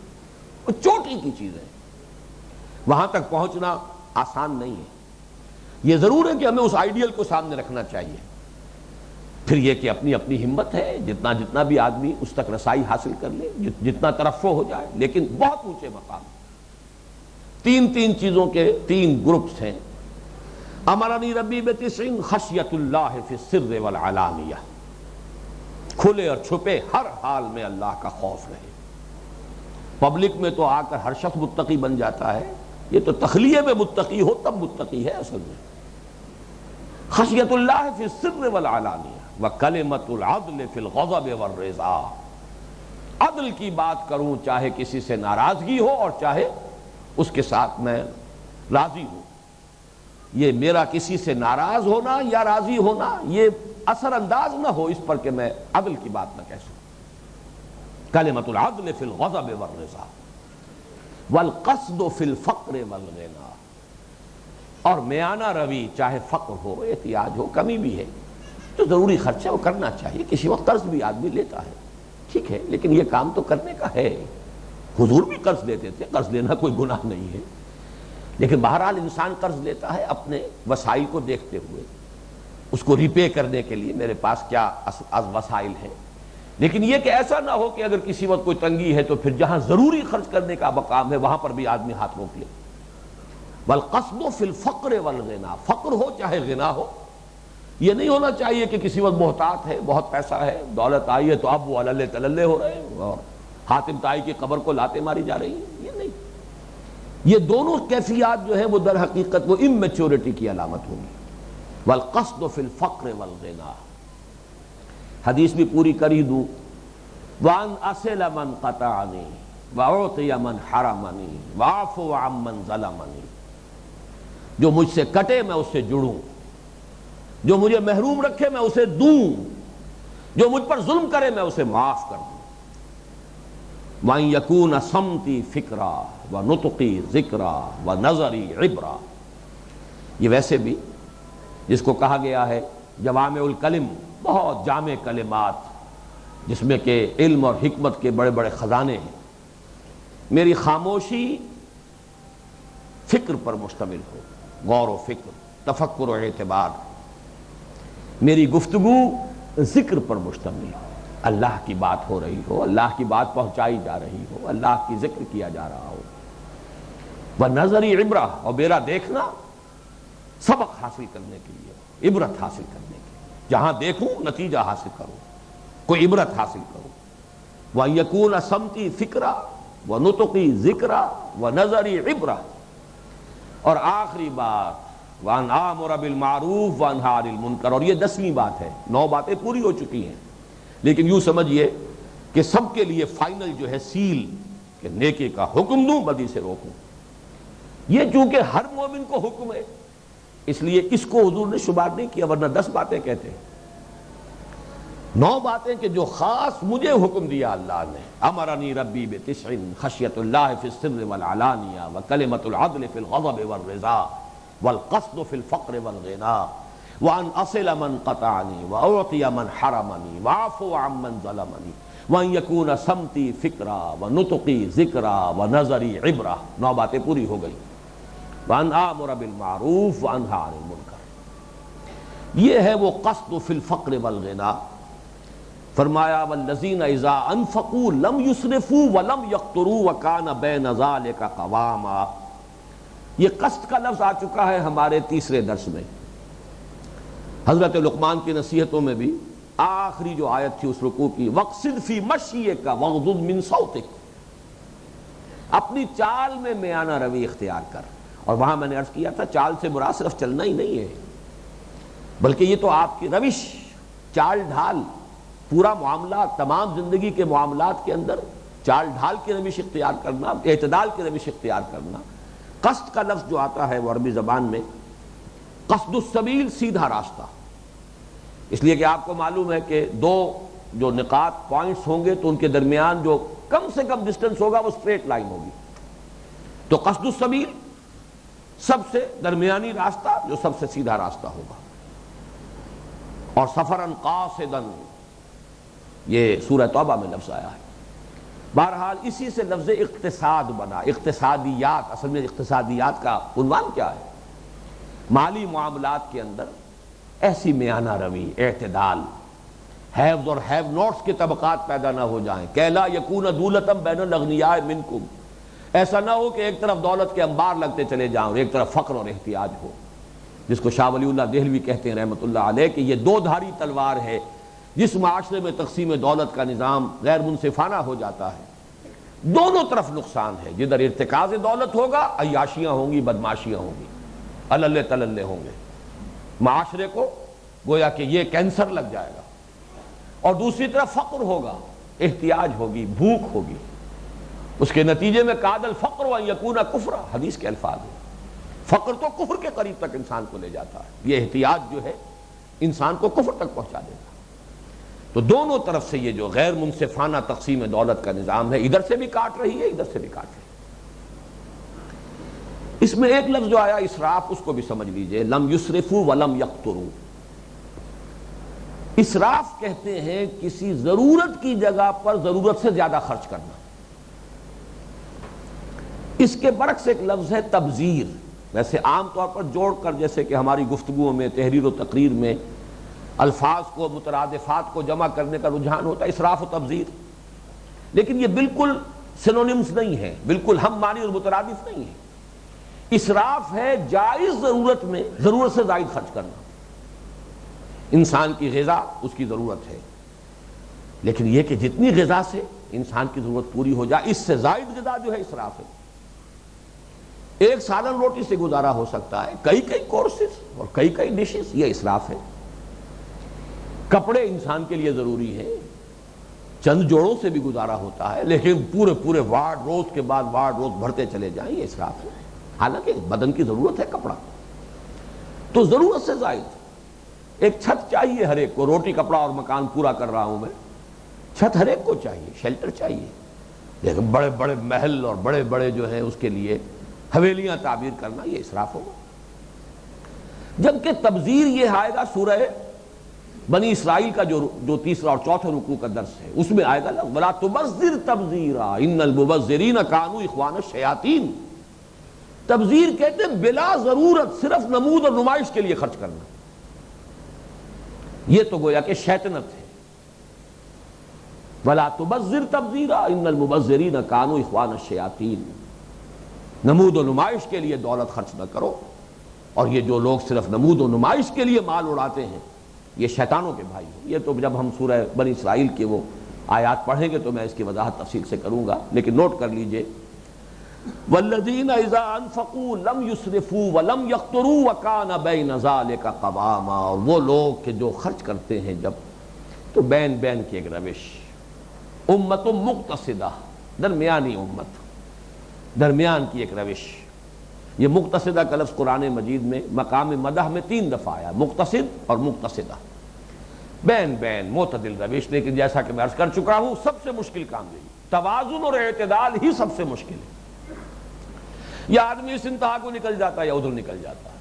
وہ چوٹی کی چیز ہے، وہاں تک پہنچنا آسان نہیں ہے۔ یہ ضرور ہے کہ ہمیں اس آئیڈیل کو سامنے رکھنا چاہیے، پھر یہ کہ اپنی اپنی ہمت ہے، جتنا بھی آدمی اس تک رسائی حاصل کر لے، جتنا ترفع ہو جائے، لیکن بہت اونچے مقام۔ 3 چیزوں کے 3 گروپس ہیں۔ امرنی ربی بتسع خشیت اللہ فی السر والعلانیہ، کھلے اور چھپے ہر حال میں اللہ کا خوف رہے۔ پبلک میں تو آ کر ہر شخص متقی بن جاتا ہے، یہ تو تخلیے میں متقی ہو تب متقی ہے اصل میں۔ خشیت اللہ فی السر والعلانیہ وکلمۃ العدل فی الغضب والرضا، عدل کی بات کروں چاہے کسی سے ناراضگی ہو اور چاہے اس کے ساتھ میں راضی ہوں، یہ میرا کسی سے ناراض ہونا یا راضی ہونا یہ اثر انداز نہ ہو اس پر کہ میں عدل کی بات نہ کہہ سکوں۔ کلمۃ العدل فی الغضب والرضا والقصد فی الفقر والغنى، اور میانہ روی چاہے فقر ہو، احتیاج ہو، کمی بھی ہے تو ضروری خرچہ وہ کرنا چاہیے، کسی وقت قرض بھی آدمی لیتا ہے، ٹھیک ہے، لیکن یہ کام تو کرنے کا ہے۔ حضور بھی قرض لیتے تھے، قرض لینا کوئی گناہ نہیں ہے، لیکن بہرحال انسان قرض لیتا ہے اپنے وسائل کو دیکھتے ہوئے، اس کو ریپے کرنے کے لیے میرے پاس کیا وسائل ہیں، لیکن یہ کہ ایسا نہ ہو کہ اگر کسی وقت کوئی تنگی ہے تو پھر جہاں ضروری خرچ کرنے کا مقام ہے وہاں پر بھی آدمی ہاتھ روک لے۔ والقصد فی الفقر والغنا، فقر ہو چاہے غنا ہو، یہ نہیں ہونا چاہیے کہ کسی وقت محتاط ہے، بہت پیسہ ہے، دولت آئی ہے تو اب وہ اللے تللے ہو رہے ہیں اور حاتم طائی کی قبر کو لاتے ماری جا رہی ہیں، یہ نہیں۔ یہ دونوں کیفیات جو ہیں وہ در حقیقت وہ اممیچورٹی کی علامت ہوگی۔ والقصد فی الفقر والغنا، حدیث بھی پوری کر ہی دوں، وان اصل من قطعنی واعطی من حرمنی واعفو عمن ظلمنی، جو مجھ سے کٹے میں اس سے جڑوں، جو مجھے محروم رکھے میں اسے دوں، جو مجھ پر ظلم کرے میں اسے معاف کر دوں۔ وَأَن يَكُونَ صَمْتِي فِكْرًا وَنُطْقِي ذِكْرًا وَنَظَرِي عِبْرًا، یہ ویسے بھی جس کو کہا گیا ہے جوامع الکلم، بہت جامع کلمات جس میں کہ علم اور حکمت کے بڑے بڑے خزانے ہیں، میری خاموشی فکر پر مشتمل ہو، غور و فکر، تفکر و اعتبار، میری گفتگو ذکر پر مشتمل ہو، اللہ کی بات ہو رہی ہو، اللہ کی بات پہنچائی جا رہی ہو، اللہ کی ذکر کیا جا رہا ہو۔ وَنَظَرِ عِبْرَةً، اور میرا دیکھنا سبق حاصل کرنے کے لیے، عبرت حاصل کرنے کے لیے، جہاں دیکھوں نتیجہ حاصل کروں، کوئی عبرت حاصل کروں۔ وَأَن يَكُونَ صَمْتِي فِكْرًا وَنُطْقِي ذِكْرًا وَنَظَرِي عِبْرَةً، اور آخری بات وَأَنْ آمُرَ بِالْمَعْرُوفِ وَأَنْهَىٰ عَنِ الْمُنکَرِ، اور یہ 10ویں بات ہے، 9 باتیں پوری ہو چکی ہیں، لیکن یوں سمجھیے کہ سب کے لیے فائنل جو ہے سیل کہ نیکی کا حکم دوں بدی سے روکوں۔ یہ چونکہ ہر مومن کو حکم ہے اس لیے اس کو حضور نے شمار نہیں کیا، ورنہ 10 باتیں کہتے ہیں، 9 باتیں کہ جو خاص مجھے حکم دیا اللہ نے۔ امرنی ربی بتسع خشیت اللہ فی السر والعلانیہ وکلمۃ العدل فی الغضب والرضا والقصد فی الفقر والغنا وان اصل من قطعنی واعطی من حرمنی واعفو عمن ظلمنی وان یکون صمتی فکرا ونطقی ذکرا ونظری عبرہ، 9 باتیں پوری ہو گئی۔ وان آمر بالمعروف وانہی عن المنکر، یہ ہے وہ قصد فی الفقر والغنا۔ فرمایا والذین اذا انفقوا لم یسرفوا ولم یقتروا وکان بین ذلک قواما، یہ قصد کا لفظ آ چکا ہے ہمارے تیسرے درس میں۔ حضرت لقمان کی نصیحتوں میں بھی آخری جو آیت تھی اس رکوع کی، وَاقْصِدْ فِي مَشْيِكَ وَاغْضُضْ مِنْ صَوْتِكَ، اپنی چال میں میانہ روی اختیار کر۔ اور وہاں میں نے عرض کیا تھا چال سے مراد صرف چلنا ہی نہیں ہے، بلکہ یہ تو آپ کی روش، چال ڈھال، پورا معاملات، تمام زندگی کے معاملات کے اندر چال ڈھال کی روش اختیار کرنا، اعتدال کی روش اختیار کرنا۔ قصد کا لفظ جو آتا ہے وہ عربی زبان میں قصد السبیل، سیدھا راستہ، اس لیے کہ آپ کو معلوم ہے کہ دو جو نقاط پوائنٹس ہوں گے تو ان کے درمیان جو کم سے کم ڈسٹنس ہوگا وہ اسٹریٹ لائن ہوگی. تو قصد السبیل سب سے درمیانی راستہ جو سب سے سیدھا راستہ ہوگا. اور سفراً قاصداً یہ سورہ توبہ میں لفظ آیا ہے. بہرحال اسی سے لفظ اقتصاد بنا. اقتصادیات، اصل میں اقتصادیات کا عنوان کیا ہے؟ مالی معاملات کے اندر ایسی میانہ روی، اعتدال، ہیوز اور ہیو نوٹس کے طبقات پیدا نہ ہو جائیں. کہ لا یکون دولتم بین الاغنیاء منکم، ایسا نہ ہو کہ ایک طرف دولت کے انبار لگتے چلے جائیں اور ایک طرف فقر اور احتیاج ہو، جس کو شاہ ولی اللہ دہلوی کہتے ہیں رحمۃ اللہ علیہ کہ یہ دو دھاری تلوار ہے. جس معاشرے میں تقسیم دولت کا نظام غیر منصفانہ ہو جاتا ہے دونوں طرف نقصان ہے. جدھر ارتکاز دولت ہوگا عیاشیاں ہوں گی، بدماشیاں ہوں گی، اللے تللے ہوں گے، معاشرے کو گویا کہ یہ کینسر لگ جائے گا. اور دوسری طرف فقر ہوگا، احتیاج ہوگی، بھوک ہوگی. اس کے نتیجے میں کاد الفقر وان یکون کفرا، حدیث کے الفاظ ہیں. فقر تو کفر کے قریب تک انسان کو لے جاتا ہے، یہ احتیاج جو ہے انسان کو کفر تک پہنچا دیتا ہے. تو دونوں طرف سے یہ جو غیر منصفانہ تقسیم دولت کا نظام ہے ادھر سے بھی کاٹ رہی ہے، ادھر سے بھی کاٹ رہی ہے. اس میں ایک لفظ جو آیا اسراف، اس کو بھی سمجھ لیجئے. لم یسرفوا ولم یقتروا. اسراف کہتے ہیں کسی ضرورت کی جگہ پر ضرورت سے زیادہ خرچ کرنا. اس کے برعکس ایک لفظ ہے تبذیر. ویسے عام طور پر جوڑ کر جیسے کہ ہماری گفتگوؤں میں، تحریر و تقریر میں الفاظ کو، مترادفات کو جمع کرنے کا رجحان ہوتا ہے اسراف و تبذیر، لیکن یہ بالکل سینونیمز نہیں ہیں، بالکل ہم معنی اور مترادف نہیں ہیں. اسراف ہے جائز ضرورت میں ضرورت سے زائد خرچ کرنا. انسان کی غذا اس کی ضرورت ہے، لیکن یہ کہ جتنی غذا سے انسان کی ضرورت پوری ہو جائے، اس سے زائد غذا جو ہے اسراف ہے. ایک سالن روٹی سے گزارا ہو سکتا ہے، کئی کورسز اور کئی ڈشز، یہ اسراف ہے. کپڑے انسان کے لیے ضروری ہیں، چند جوڑوں سے بھی گزارا ہوتا ہے، لیکن پورے وارڈ روز کے بعد وارڈ روز بھرتے چلے جائیں، یہ اسراف ہے. حالانکہ بدن کی ضرورت ہے کپڑا. تو ضرورت سے زائد ایک چھت چاہیے ہر ایک کو. روٹی کپڑا اور مکان پورا کر رہا ہوں میں، چھت ہر ایک کو چاہیے، شیلٹر چاہیے. لیکن بڑے بڑے محل اور بڑے بڑے جو ہیں اس کے لیے حویلیاں تعمیر کرنا، یہ اسراف ہوگا. جبکہ تبذیر یہ آئے گا سورہ بنی اسرائیل کا جو تیسرا اور چوتھے رکوع کا درس ہے، اس میں آئے گا وَلَا تُبَذِّرْ تَبْذِيرًا إِنَّ الْمُبَذِّرِينَ كَانُوا إِخْوَانَ الشَّيَاطِينَ. تبذیر کہتے ہیں بلا ضرورت صرف نمود اور نمائش کے لیے خرچ کرنا. یہ تو گویا کہ شیطنت ہے. وَلَا تُبَذِّرْ تَبْذِيرًا إِنَّ الْمُبَذِّرِينَ كَانُوا إِخْوَانَ الشَّيَاطِينَ. نمود و نمائش کے لیے دولت خرچ نہ کرو. اور یہ جو لوگ صرف نمود و نمائش کے لیے مال اڑاتے ہیں یہ شیطانوں کے بھائی ہیں. یہ تو جب ہم سورہ بنی اسرائیل کے وہ آیات پڑھیں گے تو میں اس کی وضاحت تفصیل سے کروں گا، لیکن نوٹ کر لیجئے والذین اذا انفقوا لم یسرفوا ولم یقتروا وکان بین ذلک قواما. اور وہ لوگ کہ جو خرچ کرتے ہیں جب تو بین کی ایک روش، امت مقتصدہ، درمیانی امت، درمیان کی ایک روش. یہ مقتصدہ کا لفظ قرآن مجید میں مقام مدح میں 3 دفعہ آیا، مقتصد اور مقتصدہ، بین معتدل روش. لیکن جیسا کہ میں عرض کر چکا ہوں سب سے مشکل کام یہی، توازن اور اعتدال ہی سب سے مشکل ہے. یا آدمی اس انتہا کو نکل جاتا ہے یا ادھر نکل جاتا ہے،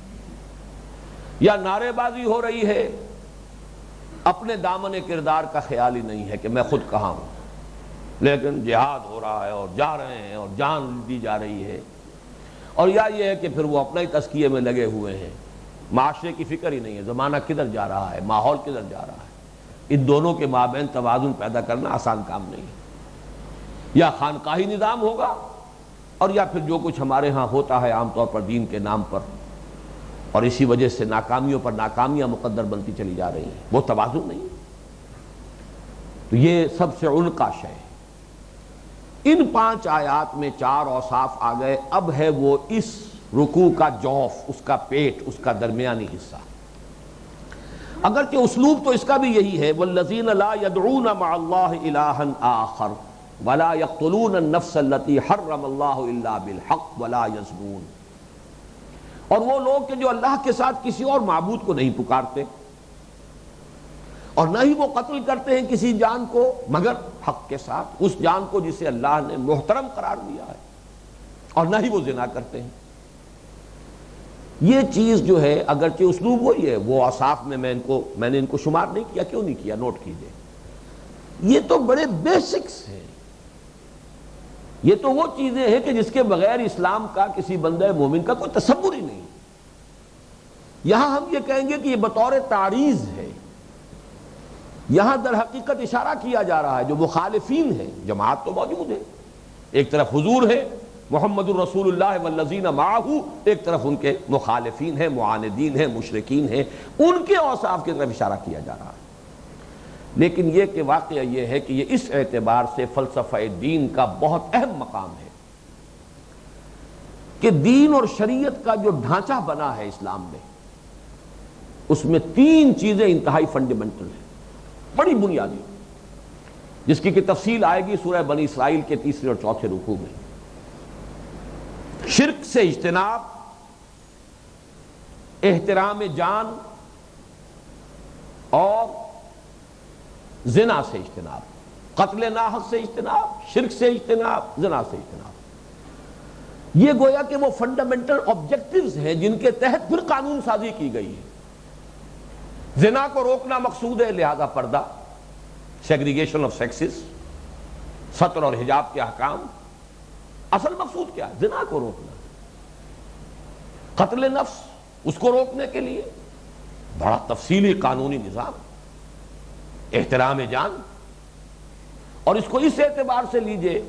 یا نعرے بازی ہو رہی ہے، اپنے دامن کردار کا خیال ہی نہیں ہے کہ میں خود کہاں ہوں، لیکن جہاد ہو رہا ہے اور جا رہے ہیں اور جان دی جا رہی ہے. اور یا یہ ہے کہ پھر وہ اپنے ہی تزکیے میں لگے ہوئے ہیں، معاشرے کی فکر ہی نہیں ہے، زمانہ کدھر جا رہا ہے، ماحول کدھر جا رہا ہے. ان دونوں کے مابین توازن پیدا کرنا آسان کام نہیں ہے. یا خانقاہی نظام ہوگا اور یا پھر جو کچھ ہمارے ہاں ہوتا ہے عام طور پر دین کے نام پر، اور اسی وجہ سے ناکامیوں پر ناکامیاں مقدر بنتی چلی جا رہی ہیں، وہ توازن نہیں. تو یہ سب سے علقہ شے. ان 5 آیات میں 4 اوصاف آ گئے. اب ہے وہ اس رکوع کا جوف، اس کا پیٹ، اس کا درمیانی حصہ. اگرچہ اسلوب تو اس کا بھی یہی ہے، والذین لا يدعون مع اللہ الہا آخر ولا يقتلون النفس التي حرم اللہ الا بالحق ولا يزنون. اور وہ لوگ کہ جو اللہ کے ساتھ کسی اور معبود کو نہیں پکارتے اور نہ ہی وہ قتل کرتے ہیں کسی جان کو مگر حق کے ساتھ، اس جان کو جسے اللہ نے محترم قرار دیا ہے، اور نہ ہی وہ زنا کرتے ہیں۔ یہ چیز جو ہے اگرچہ اسلوب وہی ہے، وہ اوصاف میں میں نے ان کو شمار نہیں کیا، کیوں نہیں کیا، نوٹ کیجئے، یہ تو بڑے بیسکس ہیں، یہ تو وہ چیزیں ہیں کہ جس کے بغیر اسلام کا کسی بندہ مومن کا کوئی تصور ہی نہیں۔ یہاں ہم یہ کہیں گے کہ یہ بطور تعریض ہے، یہاں در حقیقت اشارہ کیا جا رہا ہے جو مخالفین ہیں، جماعت تو موجود ہے، ایک طرف حضور ہے محمد الرسول اللہ والذین معہ، ایک طرف ان کے مخالفین ہیں، معاندین ہیں، مشرکین ہیں، ان کے اوصاف کی طرف اشارہ کیا جا رہا ہے۔ لیکن یہ کہ واقعہ یہ ہے کہ یہ اس اعتبار سے فلسفہ دین کا بہت اہم مقام ہے کہ دین اور شریعت کا جو ڈھانچہ بنا ہے اسلام میں، اس میں تین چیزیں انتہائی فنڈامنٹل ہیں، بڑی بنیادی، جس کی کہ تفصیل آئے گی سورہ بنی اسرائیل کے تیسرے اور چوتھے رکوع میں۔ شرک سے اجتناب، احترام جان، اور زنا سے اجتناب، قتل ناحق سے اجتناب، شرک سے اجتناب، زنا سے اجتناب۔ یہ گویا کہ وہ فنڈامنٹل آبجیکٹیوز ہیں جن کے تحت پھر قانون سازی کی گئی ہے۔ زنا کو روکنا مقصود ہے، لہذا پردہ، سیگریگیشن آف سیکسز، ستر اور حجاب کے احکام۔ اصل مقصود کیا ہے؟ زنا کو روکنا۔ قتل نفس، اس کو روکنے کے لیے بڑا تفصیلی قانونی نظام، احترام جان۔ اور اس کو اس اعتبار سے لیجئے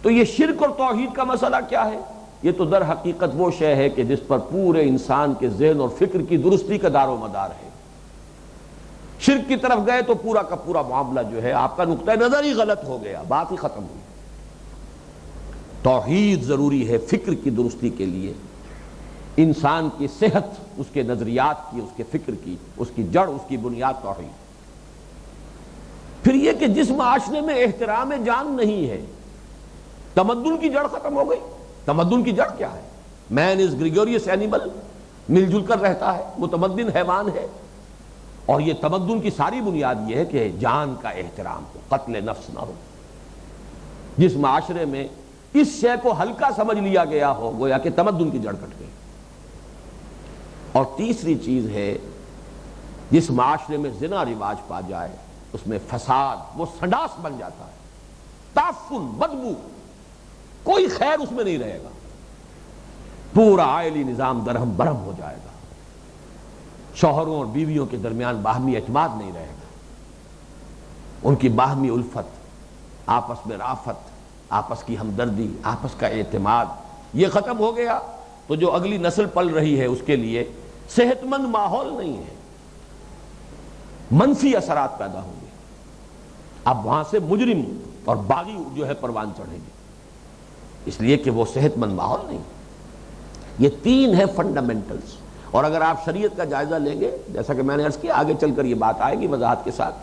تو یہ شرک اور توحید کا مسئلہ کیا ہے؟ یہ تو در حقیقت وہ شے ہے کہ جس پر پورے انسان کے ذہن اور فکر کی درستی کا دار و مدار ہے۔ شرک کی طرف گئے تو پورا کا پورا معاملہ جو ہے آپ کا نقطہ نظر ہی غلط ہو گیا، بات ہی ختم ہوئی۔ توحید ضروری ہے فکر کی درستی کے لیے، انسان کی صحت، اس کے نظریات کی، اس کے فکر کی، اس کی جڑ، اس کی بنیاد توحید۔ پھر یہ کہ جس معاشرے میں احترام جان نہیں ہے، تمدن کی جڑ ختم ہو گئی۔ تمدن کی جڑ کیا ہے؟ مین از گریگوریس اینیمل، مل جل کر رہتا ہے، متمدن حیوان ہے۔ اور یہ تمدن کی ساری بنیاد یہ ہے کہ جان کا احترام ہو، قتل نفس نہ ہو۔ جس معاشرے میں اس شے کو ہلکا سمجھ لیا گیا ہو، گویا کہ تمدن کی جڑ کٹ گئی۔ اور تیسری چیز ہے، جس معاشرے میں زنا رواج پا جائے، اس میں فساد، وہ سنڈاس بن جاتا ہے، تعفن، بدبو، کوئی خیر اس میں نہیں رہے گا، پورا عائلی نظام درہم برہم ہو جائے گا، شوہروں اور بیویوں کے درمیان باہمی اعتماد نہیں رہے گا، ان کی باہمی الفت، آپس میں رافت، آپس کی ہمدردی، آپس کا اعتماد، یہ ختم ہو گیا تو جو اگلی نسل پل رہی ہے اس کے لیے صحت مند ماحول نہیں ہے، منفی اثرات پیدا ہوں گے۔ اب وہاں سے مجرم اور باغی جو ہے پروان چڑھیں گے، اس لیے کہ وہ صحت مند ماحول نہیں۔ یہ تین ہیں فنڈامنٹلز۔ اور اگر آپ شریعت کا جائزہ لیں گے، جیسا کہ میں نے عرض کیا، آگے چل کر یہ بات آئے گی وضاحت کے ساتھ،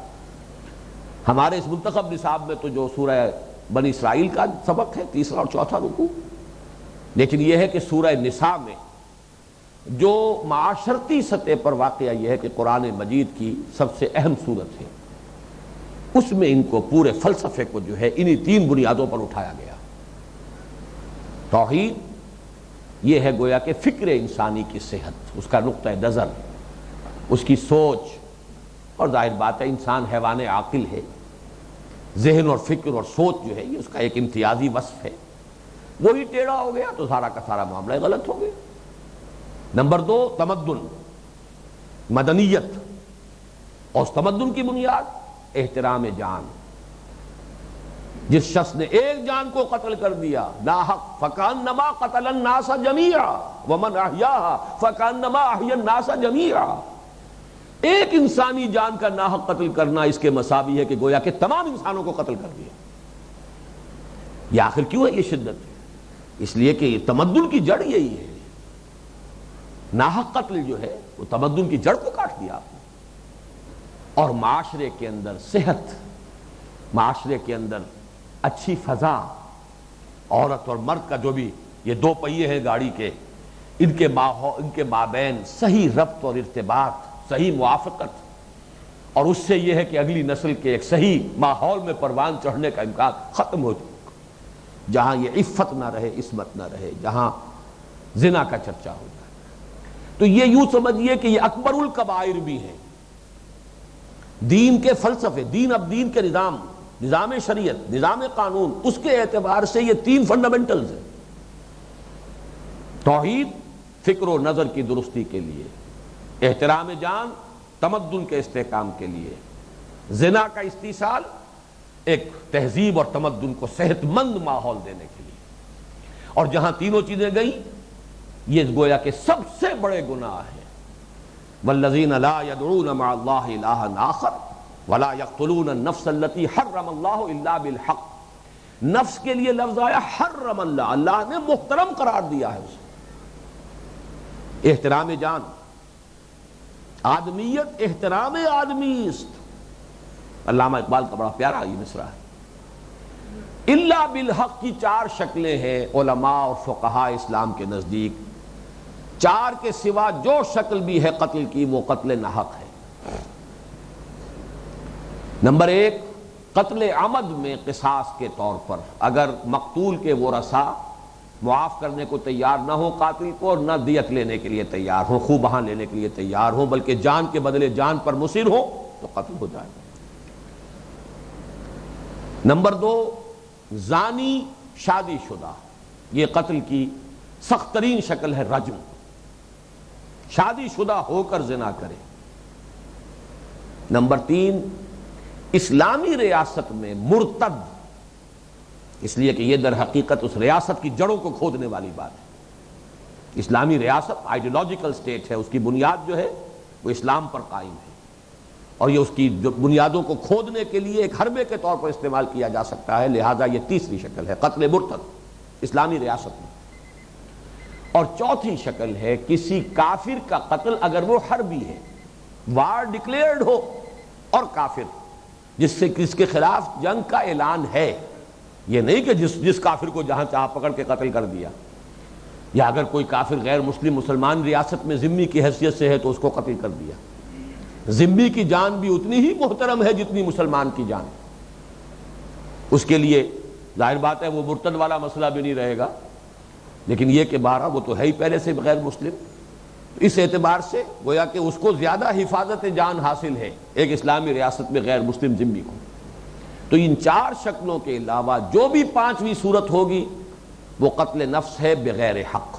ہمارے اس منتخب نصاب میں تو جو سورہ بنی اسرائیل کا سبق ہے، تیسرا اور چوتھا رکوع، لیکن یہ ہے کہ سورہ نساء میں جو معاشرتی سطح پر واقعہ یہ ہے کہ قرآن مجید کی سب سے اہم صورت ہے، اس میں ان کو پورے فلسفے کو جو ہے انہی تین بنیادوں پر اٹھایا گیا۔ توحید یہ ہے گویا کہ فکر انسانی کی صحت، اس کا نقطہ نظر، اس کی سوچ، اور ظاہر بات ہے انسان حیوان عاقل ہے، ذہن اور فکر اور سوچ جو ہے یہ اس کا ایک امتیازی وصف ہے، وہی ٹیڑھا ہو گیا تو سارا کا سارا معاملہ غلط ہو گیا۔ نمبر دو، تمدن، مدنیت، اور اس تمدن کی بنیاد احترام جان۔ جس شخص نے ایک جان کو قتل کر دیا ناحق، فکانما قتل الناس جميعا ومن احیاها فکانما احیا الناس جميعا، ایک انسانی جان کا ناحق قتل کرنا اس کے مساوی ہے کہ گویا کہ تمام انسانوں کو قتل کر دیا۔ یہ آخر کیوں ہے یہ شدت؟ اس لیے کہ تمدن کی جڑ یہی ہے، ناحق قتل جو ہے وہ تمدن کی جڑ کو کاٹ دیا آپ نے۔ اور معاشرے کے اندر صحت، معاشرے کے اندر اچھی فضا، عورت اور مرد کا جو بھی یہ دو پہیے ہیں گاڑی کے، ان کے مابین صحیح ربط اور ارتباط، صحیح موافقت، اور اس سے یہ ہے کہ اگلی نسل کے ایک صحیح ماحول میں پروان چڑھنے کا امکان ختم ہو جائے، جہاں یہ عفت نہ رہے، عصمت نہ رہے، جہاں زنا کا چرچا ہو جائے۔ تو یہ یوں سمجھیے کہ یہ اکبر الکبائر بھی ہیں۔ دین کے فلسفے، دین اب دین کے نظام، نظام شریعت، نظام قانون، اس کے اعتبار سے یہ تین فنڈامنٹلز ہیں۔ توحید فکر و نظر کی درستی کے لیے، احترام جان تمدن کے استحکام کے لیے، زنا کا استیصال ایک تہذیب اور تمدن کو صحت مند ماحول دینے کے لیے۔ اور جہاں تینوں چیزیں گئیں، یہ گویا کہ سب سے بڑے گناہ ہیں۔ والذین لا يدعون مع اللہ الہا آخر ولا يقتلون النفس التي حرم اللہ الا بالحق۔ نفس کے لیے لفظ آیا حرم اللہ، اللہ نے محترم قرار دیا ہے اسے۔ احترام جان، آدمیت احترام آدمی است۔ علامہ اقبال کا بڑا پیارا یہ مصرع ہے۔ الا بالحق کی چار شکلیں ہیں علماء اور فقہاء اسلام کے نزدیک، چار کے سوا جو شکل بھی ہے قتل کی وہ قتل ناحق ہے۔ نمبر ایک، قتل عمد میں قصاص کے طور پر اگر مقتول کے ورثاء معاف کرنے کو تیار نہ ہو قاتل کو، اور نہ دیت لینے کے لیے تیار ہوں، خوب بہا لینے کے لیے تیار ہوں، بلکہ جان کے بدلے جان پر مصر ہو، تو قتل ہو جائے۔ نمبر دو، زانی شادی شدہ، یہ قتل کی سخت ترین شکل ہے رجم، شادی شدہ ہو کر زنا کرے۔ نمبر تین، اسلامی ریاست میں مرتد، اس لیے کہ یہ در حقیقت اس ریاست کی جڑوں کو کھودنے والی بات ہے۔ اسلامی ریاست آئیڈیولوجیکل سٹیٹ ہے، اس کی بنیاد جو ہے وہ اسلام پر قائم ہے، اور یہ اس کی جو بنیادوں کو کھودنے کے لیے ایک حربے کے طور پر استعمال کیا جا سکتا ہے، لہذا یہ تیسری شکل ہے قتل مرتد اسلامی ریاست میں۔ اور چوتھی شکل ہے کسی کافر کا قتل اگر وہ حربی ہے، وار ڈکلیئرڈ ہو اور کافر، جس کے خلاف جنگ کا اعلان ہے، یہ نہیں کہ جس کافر کو جہاں چاہ پکڑ کے قتل کر دیا، یا اگر کوئی کافر غیر مسلم مسلمان ریاست میں ذمی کی حیثیت سے ہے تو اس کو قتل کر دیا۔ ذمی کی جان بھی اتنی ہی محترم ہے جتنی مسلمان کی جان، اس کے لیے ظاہر بات ہے وہ مرتد والا مسئلہ بھی نہیں رہے گا، لیکن یہ کہ بارہ وہ تو ہے ہی پہلے سے غیر مسلم، اس اعتبار سے گویا کہ اس کو زیادہ حفاظت جان حاصل ہے ایک اسلامی ریاست میں غیر مسلم ذمی کو۔ تو ان چار شکلوں کے علاوہ جو بھی پانچویں صورت ہوگی وہ قتل نفس ہے بغیر حق۔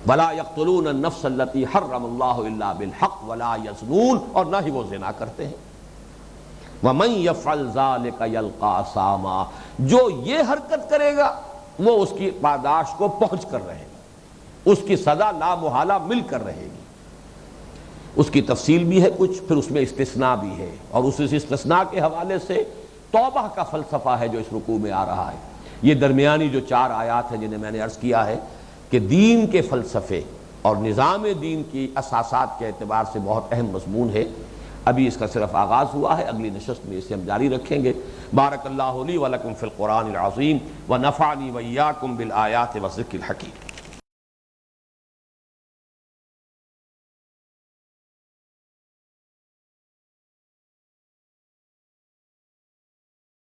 ولا يقتلون النفس التي حرم اللہ الا بالحق ولا يزنون، اور نہ ہی وہ زنا کرتے ہیں۔ ومن يفعل ذلك يلقى اثاما، جو یہ حرکت کرے گا وہ اس کی پاداش کو پہنچ کر رہے گا، اس کی سزا لا محالہ مل کر رہے گی۔ اس کی تفصیل بھی ہے کچھ، پھر اس میں استثناء بھی ہے، اور اس استثناء کے حوالے سے توبہ کا فلسفہ ہے جو اس رکوع میں آ رہا ہے۔ یہ درمیانی جو چار آیات ہیں جنہیں میں نے عرض کیا ہے کہ دین کے فلسفے اور نظام دین کی اساسات کے اعتبار سے بہت اہم مضمون ہے۔ ابھی اس کا صرف آغاز ہوا ہے، اگلی نشست میں اسے ہم جاری رکھیں گے۔ بارک اللہ لی ولکم فی القرآن العظیم ونفعنی وإیاکم بالآیات والذکر الحکیم۔